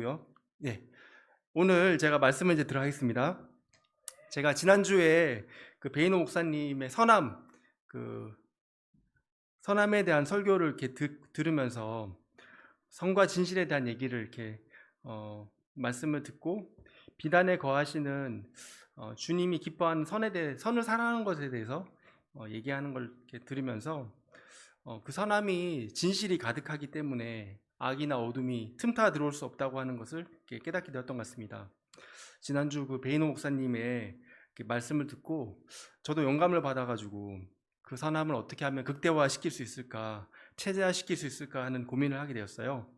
앉으시고요. 네, 오늘 제가 말씀을 이제 들어가겠습니다. 제가 지난주에 그 베이노 목사님의 그 선함에 대한 설교를 이렇게 들으면서 성과 진실에 대한 얘기를 이렇게 말씀을 듣고 비단에 거하시는 주님이 기뻐하는 선을 사랑하는 것에 대해서 얘기하는 걸 이렇게 들으면서 그 선함이 진실이 가득하기 때문에 악이나 어둠이 틈타 들어올 수 없다고 하는 것을 깨닫게 되었던 것 같습니다. 지난주 그 베이노 목사님의 말씀을 듣고 저도 영감을 받아가지고 그 선함을 어떻게 하면 극대화시킬 수 있을까, 체제화시킬 수 있을까 하는 고민을 하게 되었어요.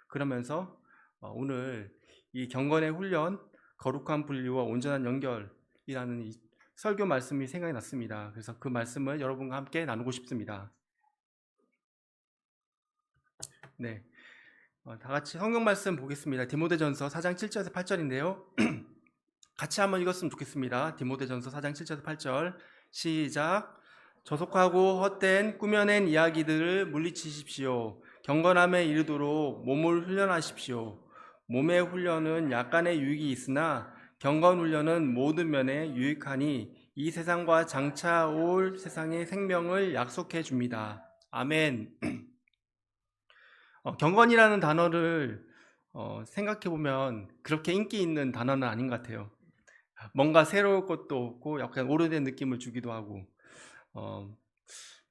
그러면서 오늘 이 경건의 훈련, 거룩한 분리와 온전한 연결이라는 이 설교 말씀이 생각이 났습니다. 그래서 그 말씀을 여러분과 함께 나누고 싶습니다. 네, 다 같이 성경 말씀 보겠습니다. 디모데전서 4장 7절에서 8절인데요. 같이 한번 읽었으면 좋겠습니다. 디모데전서 4장 7절에서 8절 시작. 저속하고 헛된 꾸며낸 이야기들을 물리치십시오. 경건함에 이르도록 몸을 훈련하십시오. 몸의 훈련은 약간의 유익이 있으나 경건 훈련은 모든 면에 유익하니 이 세상과 장차 올 세상의 생명을 약속해 줍니다. 아멘. 경건이라는 단어를 생각해 보면 그렇게 인기 있는 단어는 아닌 것 같아요. 뭔가 새로울 것도 없고 약간 오래된 느낌을 주기도 하고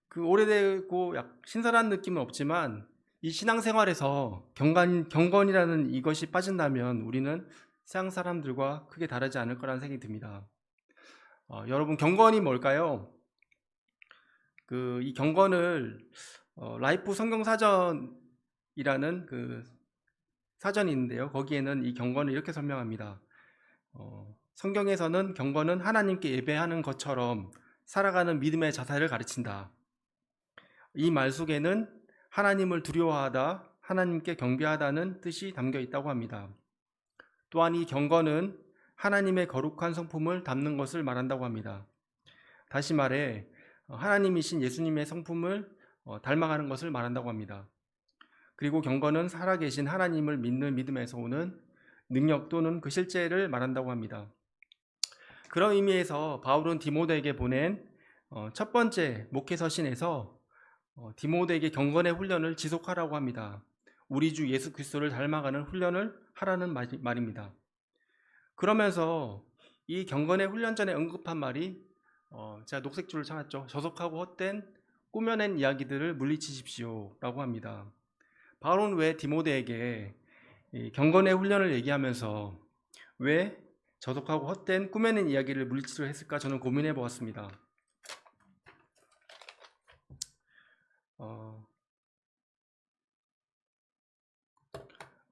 그 오래되고 신선한 느낌은 없지만 이 신앙생활에서 경건이라는 이것이 빠진다면 우리는 세상 사람들과 크게 다르지 않을 거라는 생각이 듭니다. 여러분, 경건이 뭘까요? 이 경건을 라이프 성경사전이라는 그 사전이 있는데요. 거기에는 이 경건을 이렇게 설명합니다. 성경에서는 경건은 하나님께 예배하는 것처럼 살아가는 믿음의 자세를 가르친다. 이 말 속에는 하나님을 두려워하다, 하나님께 경배하다는 뜻이 담겨 있다고 합니다. 또한 이 경건은 하나님의 거룩한 성품을 담는 것을 말한다고 합니다. 다시 말해 하나님이신 예수님의 성품을 닮아가는 것을 말한다고 합니다. 그리고 경건은 살아계신 하나님을 믿는 믿음에서 오는 능력 또는 그 실제를 말한다고 합니다. 그런 의미에서 바울은 디모데에게 보낸 첫 번째 목회 서신에서 디모데에게 경건의 훈련을 지속하라고 합니다. 우리 주 예수 그리스도를 닮아가는 훈련을 하라는 말입니다. 그러면서 이 경건의 훈련 전에 언급한 말이 제가 녹색줄을 찾았죠. 저속하고 헛된 꾸며낸 이야기들을 물리치십시오 라고 합니다. 바울은 왜 디모데에게 경건의 훈련을 얘기하면서 왜 저속하고 헛된 꾸며낸 이야기를 물리치려 했을까 저는 고민해 보았습니다.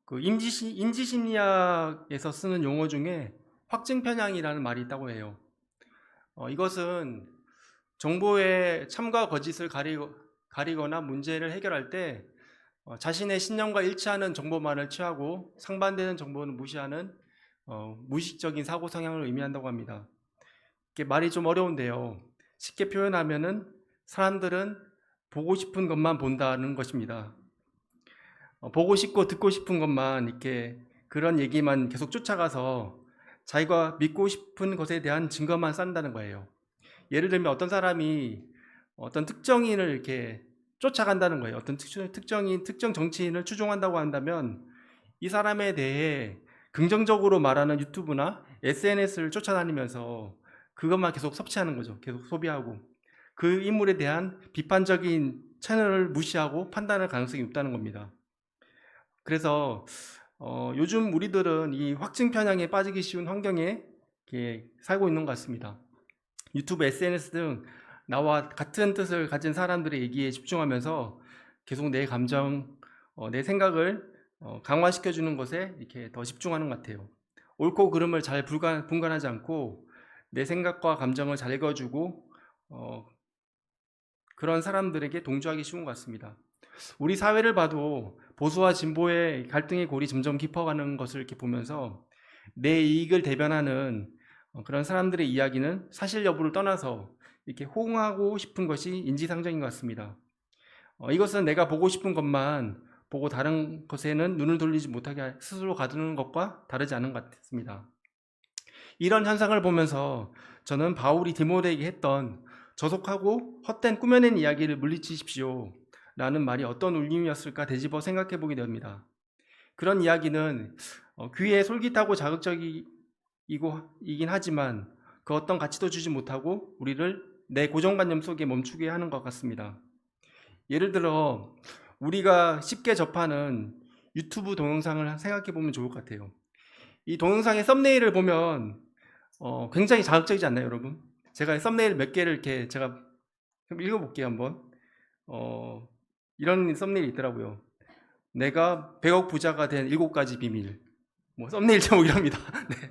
그 인지심리학에서 쓰는 용어 중에 확증편향이라는 말이 있다고 해요. 이것은 정보의 참과 거짓을 가리거나 문제를 해결할 때 자신의 신념과 일치하는 정보만을 취하고 상반되는 정보는 무시하는 무의식적인 사고 성향을 의미한다고 합니다. 이게 말이 좀 어려운데요. 쉽게 표현하면은 사람들은 보고 싶은 것만 본다는 것입니다. 보고 싶고 듣고 싶은 것만 이렇게 그런 얘기만 계속 쫓아가서 자기가 믿고 싶은 것에 대한 증거만 쌓는다는 거예요. 예를 들면 어떤 사람이 어떤 특정인을 이렇게 쫓아간다는 거예요. 어떤 특정 정치인을 추종한다고 한다면 이 사람에 대해 긍정적으로 말하는 유튜브나 SNS를 쫓아다니면서 그것만 계속 섭취하는 거죠. 계속 소비하고 그 인물에 대한 비판적인 채널을 무시하고 판단할 가능성이 없다는 겁니다. 그래서 요즘 우리들은 이 확증 편향에 빠지기 쉬운 환경에 살고 있는 것 같습니다. 유튜브, SNS 등 나와 같은 뜻을 가진 사람들의 얘기에 집중하면서 계속 내 감정, 내 생각을 강화시켜주는 것에 이렇게 더 집중하는 것 같아요. 옳고 그름을 잘 분간하지 않고 내 생각과 감정을 잘 읽어주고 그런 사람들에게 동조하기 쉬운 것 같습니다. 우리 사회를 봐도 보수와 진보의 갈등의 골이 점점 깊어가는 것을 이렇게 보면서 내 이익을 대변하는 그런 사람들의 이야기는 사실 여부를 떠나서 이렇게 호응하고 싶은 것이 인지상정인 것 같습니다. 이것은 내가 보고 싶은 것만 보고 다른 것에는 눈을 돌리지 못하게 스스로 가두는 것과 다르지 않은 것 같습니다. 이런 현상을 보면서 저는 바울이 디모데에게 했던 저속하고 헛된 꾸며낸 이야기를 물리치십시오 라는 말이 어떤 울림이었을까 되짚어 생각해 보게 됩니다. 그런 이야기는 귀에 솔깃하고 자극적이긴 하지만 그 어떤 가치도 주지 못하고 우리를 내 고정관념 속에 멈추게 하는 것 같습니다. 예를 들어 우리가 쉽게 접하는 유튜브 동영상을 생각해 보면 좋을 것 같아요. 이 동영상의 썸네일을 보면 굉장히 자극적이지 않나요, 여러분? 제가 썸네일 몇 개를 이렇게 제가 읽어볼게요, 한번. 이런 썸네일이 있더라고요. 내가 100억 부자가 된 7가지 비밀. 뭐 썸네일 제목이랍니다. 네.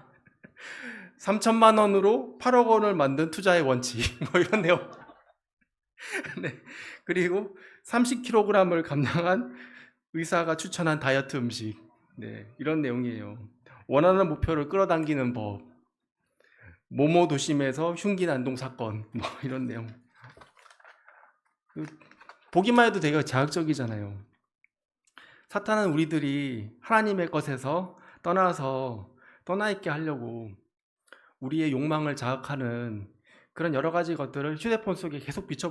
3천만 원으로 8억 원을 만든 투자의 원칙. 뭐 이런 내용. 네. 그리고 30kg을 감량한 의사가 추천한 다이어트 음식. 네. 이런 내용이에요. 원하는 목표를 끌어당기는 법. 모모 도심에서 흉기 난동 사건. 뭐 이런 내용. 보기만 해도 되게 자극적이잖아요. 사탄은 우리들이 하나님의 것에서 떠나 있게 하려고 우리의 욕망을 자극하는 그런 여러 가지 것들을 휴대폰 속에 계속 비춰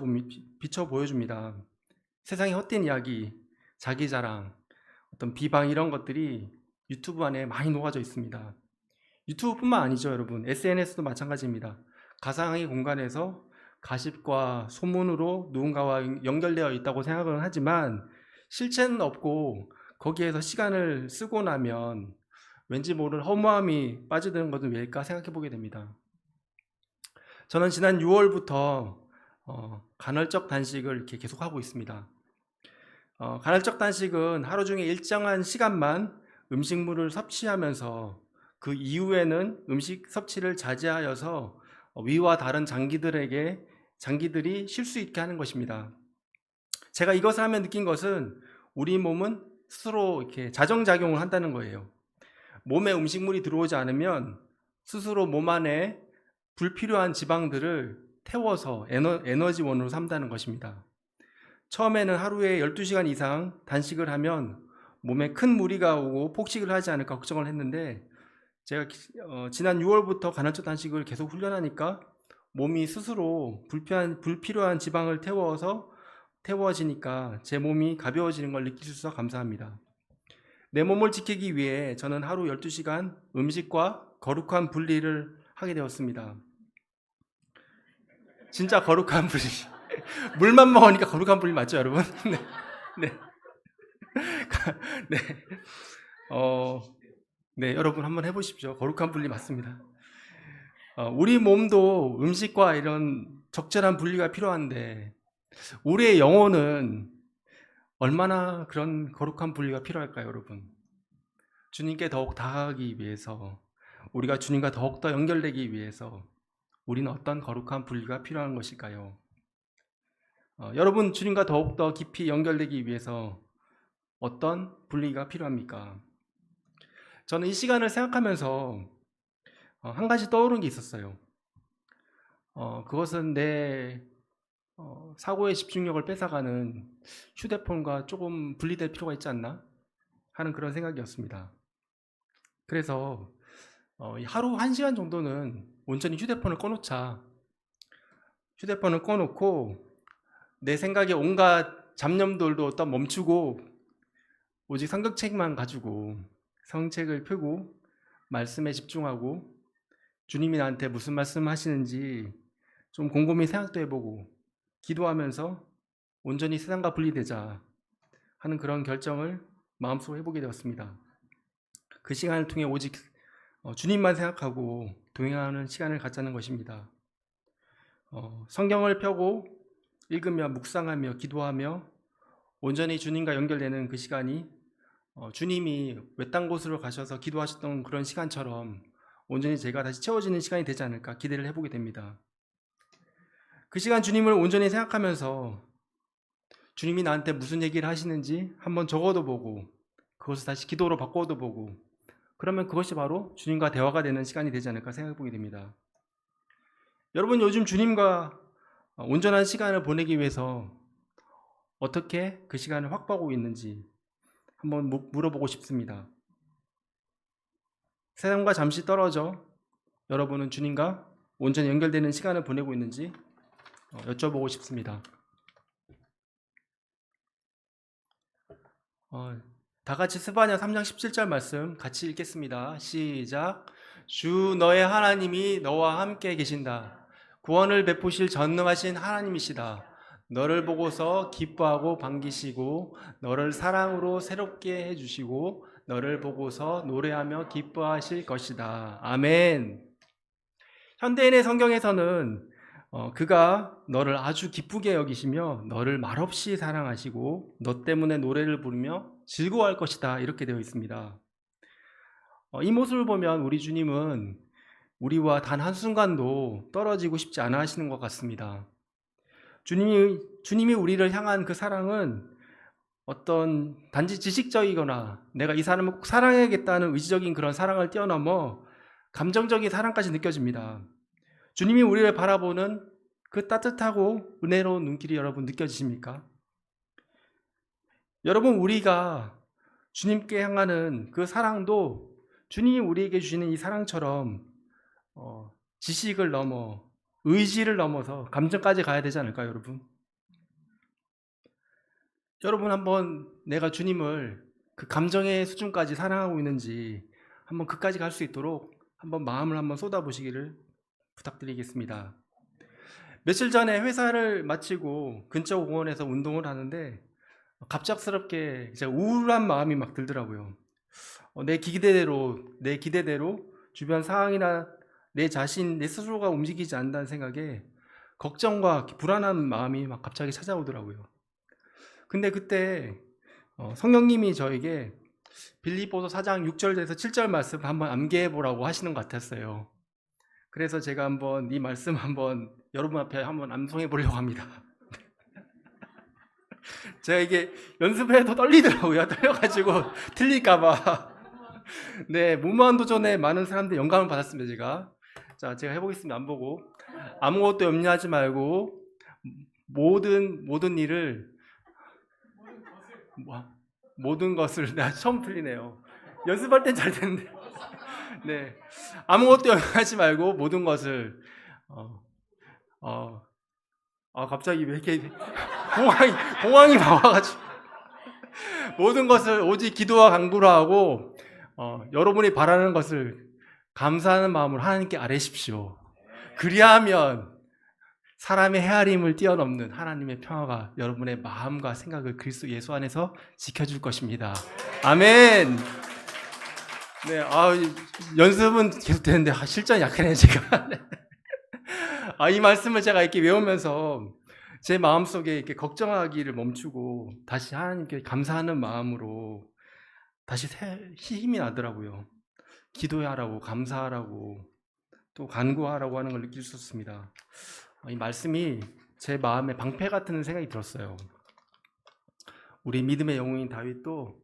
보여줍니다. 세상의 헛된 이야기, 자기 자랑, 어떤 비방 이런 것들이 유튜브 안에 많이 녹아져 있습니다. 유튜브뿐만 아니죠, 여러분. SNS도 마찬가지입니다. 가상의 공간에서 가십과 소문으로 누군가와 연결되어 있다고 생각은 하지만 실체는 없고 거기에서 시간을 쓰고 나면 왠지 모를 허무함이 빠져드는 것은 왜일까 생각해 보게 됩니다. 저는 지난 6월부터 간헐적 단식을 이렇게 계속하고 있습니다. 간헐적 단식은 하루 중에 일정한 시간만 음식물을 섭취하면서 그 이후에는 음식 섭취를 자제하여서 위와 다른 장기들이 쉴 수 있게 하는 것입니다. 제가 이것을 하면 느낀 것은 우리 몸은 스스로 이렇게 자정작용을 한다는 거예요. 몸에 음식물이 들어오지 않으면 스스로 몸 안에 불필요한 지방들을 태워서 에너지원으로 삼다는 것입니다. 처음에는 하루에 12시간 이상 단식을 하면 몸에 큰 무리가 오고 폭식을 하지 않을까 걱정을 했는데 제가 지난 6월부터 간헐적 단식을 계속 훈련하니까 몸이 스스로 불필요한 지방을 태워지니까 제 몸이 가벼워지는 걸 느낄 수 있어서 감사합니다. 내 몸을 지키기 위해 저는 하루 12시간 음식과 거룩한 분리를 하게 되었습니다. 진짜 거룩한 분리. 물만 먹으니까 거룩한 분리 맞죠, 여러분? 네. 네. 네. 네, 여러분 한번 해보십시오. 거룩한 분리 맞습니다. 우리 몸도 음식과 이런 적절한 분리가 필요한데 우리의 영혼은 얼마나 그런 거룩한 분리가 필요할까요, 여러분? 주님께 더욱 다가가기 위해서, 우리가 주님과 더욱더 연결되기 위해서 우리는 어떤 거룩한 분리가 필요한 것일까요? 여러분, 주님과 더욱더 깊이 연결되기 위해서 어떤 분리가 필요합니까? 저는 이 시간을 생각하면서 한 가지 떠오른 게 있었어요. 그것은 내 사고의 집중력을 뺏어가는 휴대폰과 조금 분리될 필요가 있지 않나 하는 그런 생각이었습니다. 그래서 하루 1시간 정도는 온전히 휴대폰을 꺼놓자. 휴대폰을 꺼놓고 내 생각에 온갖 잡념들도 딱 멈추고 오직 성경책만 가지고 성책을 펴고 말씀에 집중하고 주님이 나한테 무슨 말씀 하시는지 좀 곰곰이 생각도 해보고 기도하면서 온전히 세상과 분리되자 하는 그런 결정을 마음속으로 해보게 되었습니다. 그 시간을 통해 오직 주님만 생각하고 동행하는 시간을 갖자는 것입니다. 성경을 펴고 읽으며 묵상하며 기도하며 온전히 주님과 연결되는 그 시간이 주님이 외딴 곳으로 가셔서 기도하셨던 그런 시간처럼 온전히 제가 다시 채워지는 시간이 되지 않을까 기대를 해보게 됩니다. 그 시간 주님을 온전히 생각하면서 주님이 나한테 무슨 얘기를 하시는지 한번 적어도 보고 그것을 다시 기도로 바꿔도 보고 그러면 그것이 바로 주님과 대화가 되는 시간이 되지 않을까 생각해 보게 됩니다. 여러분, 요즘 주님과 온전한 시간을 보내기 위해서 어떻게 그 시간을 확보하고 있는지, 한번 물어보고 싶습니다. 세상과 잠시 떨어져 여러분은 주님과 온전히 연결되는 시간을 보내고 있는지 여쭤보고 싶습니다. 다 같이 스바냐 3장 17절 말씀 같이 읽겠습니다. 시작. 주 너의 하나님이 너와 함께 계신다. 구원을 베푸실 전능하신 하나님이시다. 너를 보고서 기뻐하고 반기시고 너를 사랑으로 새롭게 해주시고 너를 보고서 노래하며 기뻐하실 것이다. 아멘. 현대인의 성경에서는 그가 너를 아주 기쁘게 여기시며 너를 말없이 사랑하시고 너 때문에 노래를 부르며 즐거워할 것이다 이렇게 되어 있습니다. 이 모습을 보면 우리 주님은 우리와 단 한순간도 떨어지고 싶지 않아 하시는 것 같습니다. 주님이 우리를 향한 그 사랑은 어떤 단지 지식적이거나 내가 이 사람을 꼭 사랑해야겠다는 의지적인 그런 사랑을 뛰어넘어 감정적인 사랑까지 느껴집니다. 주님이 우리를 바라보는 그 따뜻하고 은혜로운 눈길이 여러분 느껴지십니까? 여러분, 우리가 주님께 향하는 그 사랑도 주님이 우리에게 주시는 이 사랑처럼 지식을 넘어 의지를 넘어서 감정까지 가야 되지 않을까요, 여러분? 여러분, 한번 내가 주님을 그 감정의 수준까지 사랑하고 있는지 한번 그까지 갈 수 있도록 한번 마음을 한번 쏟아보시기를 부탁드리겠습니다. 며칠 전에 회사를 마치고 근처 공원에서 운동을 하는데 갑작스럽게 제가 우울한 마음이 막 들더라고요. 내 기대대로 주변 상황이나 내 자신, 내 스스로가 움직이지 않는다는 생각에 걱정과 불안한 마음이 막 갑자기 찾아오더라고요. 근데 그때 성령님이 저에게 빌립보서 4장 6절에서 7절 말씀 한번 암기해 보라고 하시는 것 같았어요. 그래서 제가 한번 이 말씀 한번 여러분 앞에 한번 암송해 보려고 합니다. 제가 이게 연습을 해도 떨리더라고요. 떨려가지고 틀릴까봐. 네, 무모한 도전에 많은 사람들이 영감을 받았습니다. 제가 해보겠습니다. 안 보고 아무것도 염려하지 말고 모든 일을 모든 것을 내가 처음 틀리네요. 연습할 땐 잘 되는데. 네, 아무것도 염려하지 말고 모든 것을 갑자기 왜 이렇게 공황이 나와가지고 모든 것을 오직 기도와 간구로 하고 여러분이 바라는 것을 감사하는 마음으로 하나님께 아뢰십시오. 그리하면 사람의 헤아림을 뛰어넘는 하나님의 평화가 여러분의 마음과 생각을 그리스도 예수 안에서 지켜줄 것입니다. 아멘. 네, 연습은 계속 되는데 실전이 약하네요, 제가. 이 말씀을 제가 이렇게 외우면서 제 마음속에 이렇게 걱정하기를 멈추고 다시 하나님께 감사하는 마음으로 다시 힘이 나더라고요. 기도하라고, 감사하라고, 또 간구하라고 하는 걸 느낄 수 있었습니다. 이 말씀이 제 마음에 방패 같은 생각이 들었어요. 우리 믿음의 영웅인 다윗도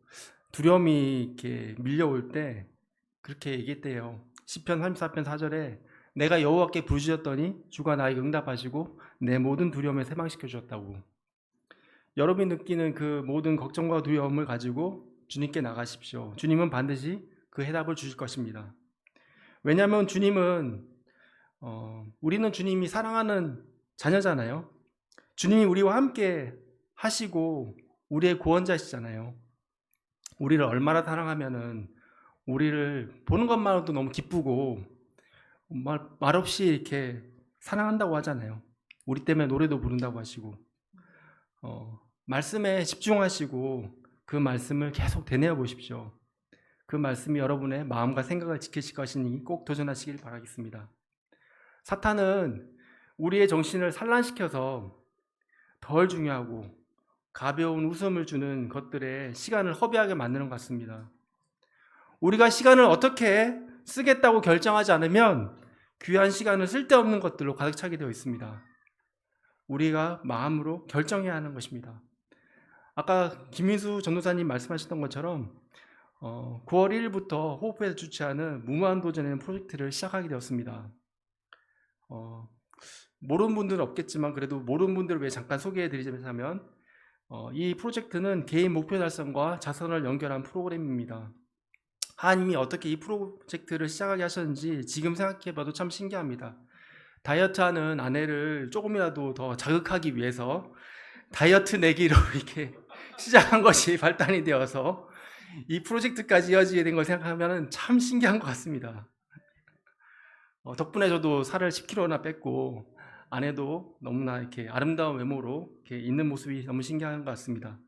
두려움이 이렇게 밀려올 때 그렇게 얘기했대요. 시편 34편 4절에 내가 여호와께 부르짖었더니 주가 나에게 응답하시고 내 모든 두려움을 해방시켜 주셨다고. 여러분이 느끼는 그 모든 걱정과 두려움을 가지고 주님께 나가십시오. 주님은 반드시 그 해답을 주실 것입니다. 왜냐하면 우리는 주님이 사랑하는 자녀잖아요. 주님이 우리와 함께 하시고 우리의 구원자시잖아요. 우리를 얼마나 사랑하면은 우리를 보는 것만으로도 너무 기쁘고 말없이 이렇게 사랑한다고 하잖아요. 우리 때문에 노래도 부른다고 하시고 말씀에 집중하시고 그 말씀을 계속 되뇌어 보십시오. 그 말씀이 여러분의 마음과 생각을 지키실 것이니 꼭 도전하시길 바라겠습니다. 사탄은 우리의 정신을 산란시켜서 덜 중요하고 가벼운 웃음을 주는 것들에 시간을 허비하게 만드는 것 같습니다. 우리가 시간을 어떻게 쓰겠다고 결정하지 않으면 귀한 시간은 쓸데없는 것들로 가득 차게 되어 있습니다. 우리가 마음으로 결정해야 하는 것입니다. 아까 김민수 전도사님 말씀하셨던 것처럼 9월 1일부터 호흡에서 주최하는 무한도전이라는 프로젝트를 시작하게 되었습니다. 모르는 분들은 없겠지만 그래도 모르는 분들을 위해 잠깐 소개해 드리자면 이 프로젝트는 개인 목표 달성과 자선을 연결한 프로그램입니다. 하나님이 어떻게 이 프로젝트를 시작하게 하셨는지 지금 생각해봐도 참 신기합니다. 다이어트하는 아내를 조금이라도 더 자극하기 위해서 다이어트 내기로 이렇게 시작한 것이 발단이 되어서 이 프로젝트까지 이어지게 된 걸 생각하면 참 신기한 것 같습니다. 덕분에 저도 살을 10kg나 뺐고 아내도 너무나 이렇게 아름다운 외모로 이렇게 있는 모습이 너무 신기한 것 같습니다.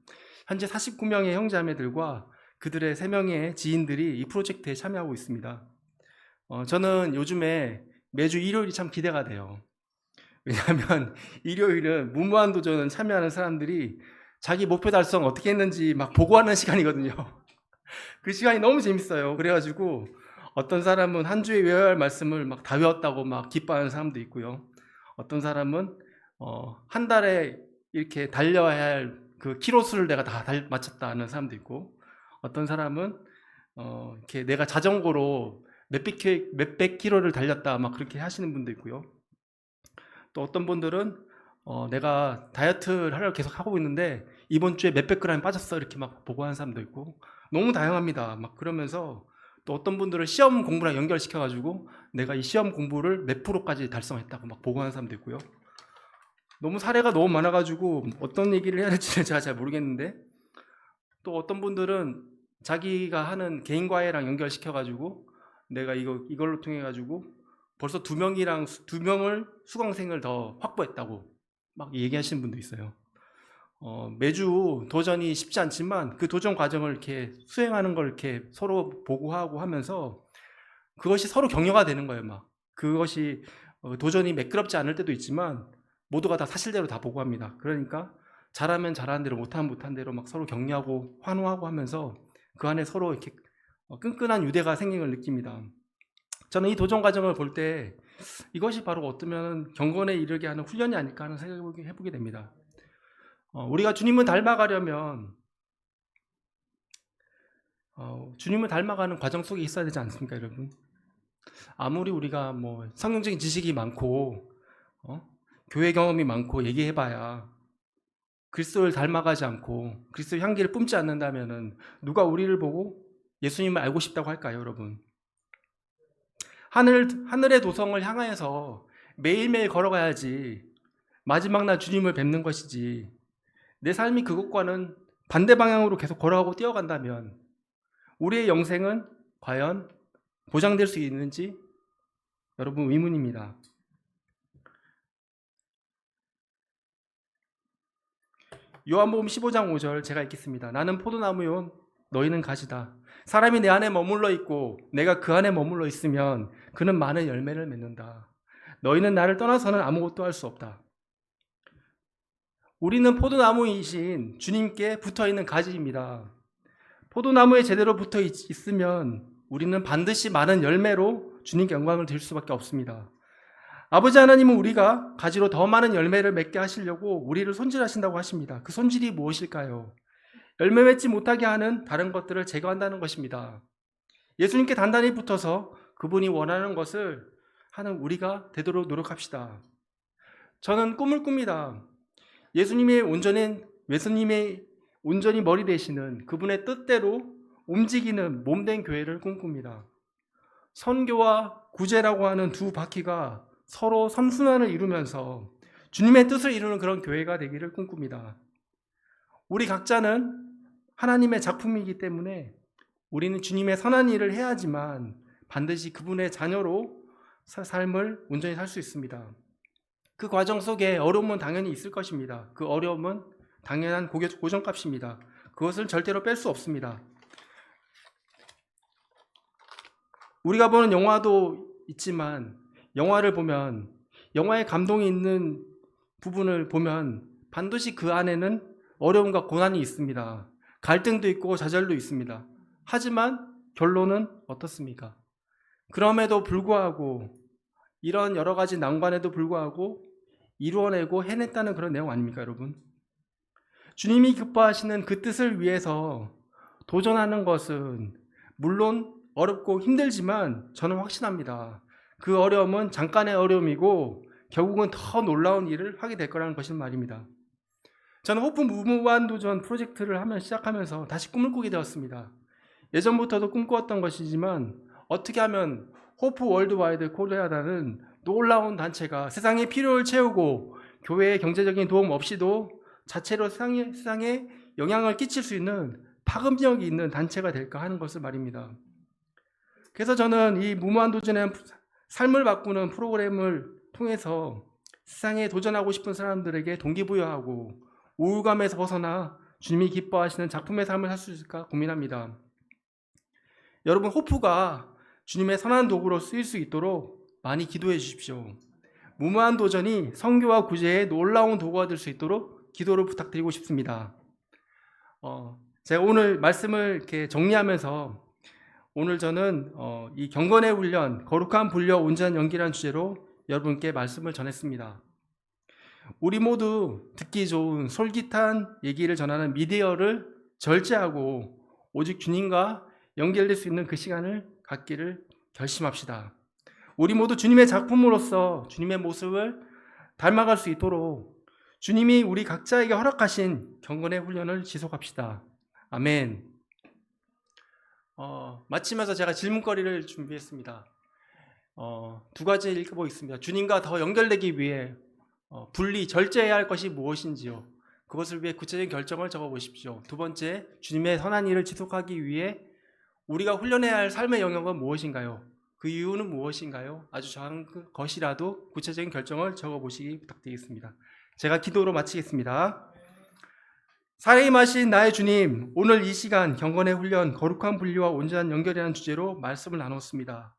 현재 49명의 형제자매들과 그들의 3명의 지인들이 이 프로젝트에 참여하고 있습니다. 저는 요즘에 매주 일요일이 참 기대가 돼요. 왜냐하면 일요일은 무모한 도전을 참여하는 사람들이 자기 목표 달성 어떻게 했는지 막 보고하는 시간이거든요. 그 시간이 너무 재밌어요. 그래가지고 어떤 사람은 한 주에 외워야 할 말씀을 막 다 외웠다고 막 기뻐하는 사람도 있고요. 어떤 사람은 한 달에 이렇게 달려야 할 그 키로수를 내가 다 맞췄다 하는 사람도 있고, 어떤 사람은 이렇게 내가 자전거로 몇백 킬로를 달렸다 막 그렇게 하시는 분도 있고요. 또 어떤 분들은 내가 다이어트를 하려고 계속 하고 있는데 이번 주에 몇백 그램 빠졌어 이렇게 막 보고하는 사람도 있고, 너무 다양합니다. 막 그러면서 또 어떤 분들은 시험 공부랑 연결시켜 가지고 내가 이 시험 공부를 몇 프로까지 달성했다고 막 보고하는 사람도 있고요. 너무 사례가 너무 많아 가지고 어떤 얘기를 해야 될지는 제가 잘 모르겠는데, 또 어떤 분들은 자기가 하는 개인 과외랑 연결시켜 가지고 내가 이걸로 통해 가지고 벌써 2명을 수강생을 더 확보했다고 막 얘기하시는 분도 있어요. 매주 도전이 쉽지 않지만 그 도전 과정을 이렇게 수행하는 걸 이렇게 서로 보고하고 하면서 그것이 서로 격려가 되는 거예요. 막 그것이 도전이 매끄럽지 않을 때도 있지만 모두가 다 사실대로 다 보고합니다. 그러니까 잘하면 잘하는 대로, 못하면 못한 대로 막 서로 격려하고 환호하고 하면서 그 안에 서로 이렇게 끈끈한 유대가 생긴 걸 느낍니다. 저는 이 도전 과정을 볼 때 이것이 바로 어쩌면 경건에 이르게 하는 훈련이 아닐까 하는 생각을 해보게 됩니다. 우리가 주님을 닮아가려면 주님을 닮아가는 과정 속에 있어야 되지 않습니까, 여러분? 아무리 우리가 뭐 성경적인 지식이 많고 교회 경험이 많고 얘기해봐야 그리스도를 닮아가지 않고 그리스도의 향기를 뿜지 않는다면은 누가 우리를 보고 예수님을 알고 싶다고 할까요, 여러분? 하늘의 도성을 향하여서 매일매일 걸어가야지 마지막 날 주님을 뵙는 것이지, 내 삶이 그것과는 반대 방향으로 계속 걸어가고 뛰어간다면 우리의 영생은 과연 보장될 수 있는지 여러분 의문입니다. 요한복음 15장 5절 제가 읽겠습니다. 나는 포도나무요 너희는 가지다. 사람이 내 안에 머물러 있고 내가 그 안에 머물러 있으면 그는 많은 열매를 맺는다. 너희는 나를 떠나서는 아무것도 할 수 없다. 우리는 포도나무이신 주님께 붙어있는 가지입니다. 포도나무에 제대로 붙어 있으면 우리는 반드시 많은 열매로 주님께 영광을 드릴 수밖에 없습니다. 아버지 하나님은 우리가 가지로 더 많은 열매를 맺게 하시려고 우리를 손질하신다고 하십니다. 그 손질이 무엇일까요? 열매 맺지 못하게 하는 다른 것들을 제거한다는 것입니다. 예수님께 단단히 붙어서 그분이 원하는 것을 하는 우리가 되도록 노력합시다. 저는 꿈을 꿉니다. 예수님의 온전히 머리 되시는 그분의 뜻대로 움직이는 몸된 교회를 꿈꿉니다. 선교와 구제라고 하는 두 바퀴가 서로 선순환을 이루면서 주님의 뜻을 이루는 그런 교회가 되기를 꿈꿉니다. 우리 각자는 하나님의 작품이기 때문에 우리는 주님의 선한 일을 해야지만 반드시 그분의 자녀로 삶을 온전히 살 수 있습니다. 그 과정 속에 어려움은 당연히 있을 것입니다. 그 어려움은 당연한 고정값입니다. 그것을 절대로 뺄 수 없습니다. 우리가 보는 영화도 있지만 영화를 보면 영화에 감동이 있는 부분을 보면 반드시 그 안에는 어려움과 고난이 있습니다. 갈등도 있고 좌절도 있습니다. 하지만 결론은 어떻습니까? 그럼에도 불구하고 이런 여러 가지 난관에도 불구하고 이루어내고 해냈다는 그런 내용 아닙니까, 여러분? 주님이 기뻐하시는 그 뜻을 위해서 도전하는 것은 물론 어렵고 힘들지만 저는 확신합니다. 그 어려움은 잠깐의 어려움이고 결국은 더 놀라운 일을 하게 될 거라는 것인 말입니다. 저는 호프 무한도전 프로젝트를 시작하면서 다시 꿈을 꾸게 되었습니다. 예전부터도 꿈꾸었던 것이지만 어떻게 하면 호프 월드와이드 코리아라는 놀라운 단체가 세상의 필요를 채우고 교회의 경제적인 도움 없이도 자체로 세상에 영향을 끼칠 수 있는 파급력이 있는 단체가 될까 하는 것을 말입니다. 그래서 저는 이 무한도전의 삶을 바꾸는 프로그램을 통해서 세상에 도전하고 싶은 사람들에게 동기부여하고 우울감에서 벗어나 주님이 기뻐하시는 작품의 삶을 살 수 있을까 고민합니다. 여러분, 호프가 주님의 선한 도구로 쓰일 수 있도록 많이 기도해 주십시오. 무모한 도전이 선교와 구제의 놀라운 도구가 될 수 있도록 기도를 부탁드리고 싶습니다. 제가 오늘 말씀을 이렇게 정리하면서 오늘 저는 이 경건의 훈련, 거룩한 분려, 온전한 연기라는 주제로 여러분께 말씀을 전했습니다. 우리 모두 듣기 좋은 솔깃한 얘기를 전하는 미디어를 절제하고 오직 주님과 연결될 수 있는 그 시간을 갖기를 결심합시다. 우리 모두 주님의 작품으로서 주님의 모습을 닮아갈 수 있도록 주님이 우리 각자에게 허락하신 경건의 훈련을 지속합시다. 아멘. 마치면서 제가 질문거리를 준비했습니다. 두 가지 읽어보겠습니다. 주님과 더 연결되기 위해 분리, 절제해야 할 것이 무엇인지요? 그것을 위해 구체적인 결정을 적어보십시오. 두 번째, 주님의 선한 일을 지속하기 위해 우리가 훈련해야 할 삶의 영역은 무엇인가요? 그 이유는 무엇인가요? 아주 작은 것이라도 구체적인 결정을 적어보시기 부탁드리겠습니다. 제가 기도로 마치겠습니다. 살아임하신 나의 주님, 오늘 이 시간 경건의 훈련, 거룩한 분리와 온전한 연결이라는 주제로 말씀을 나눴습니다.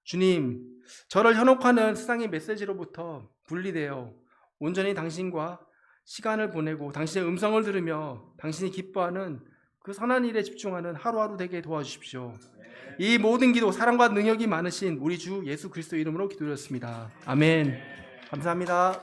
주님, 저를 현혹하는 세상의 메시지로부터 분리되어 온전히 당신과 시간을 보내고 당신의 음성을 들으며 당신이 기뻐하는 그 선한 일에 집중하는 하루하루 되게 도와주십시오. 이 모든 기도 사랑과 능력이 많으신 우리 주 예수 그리스도 이름으로 기도드렸습니다. 아멘. 감사합니다.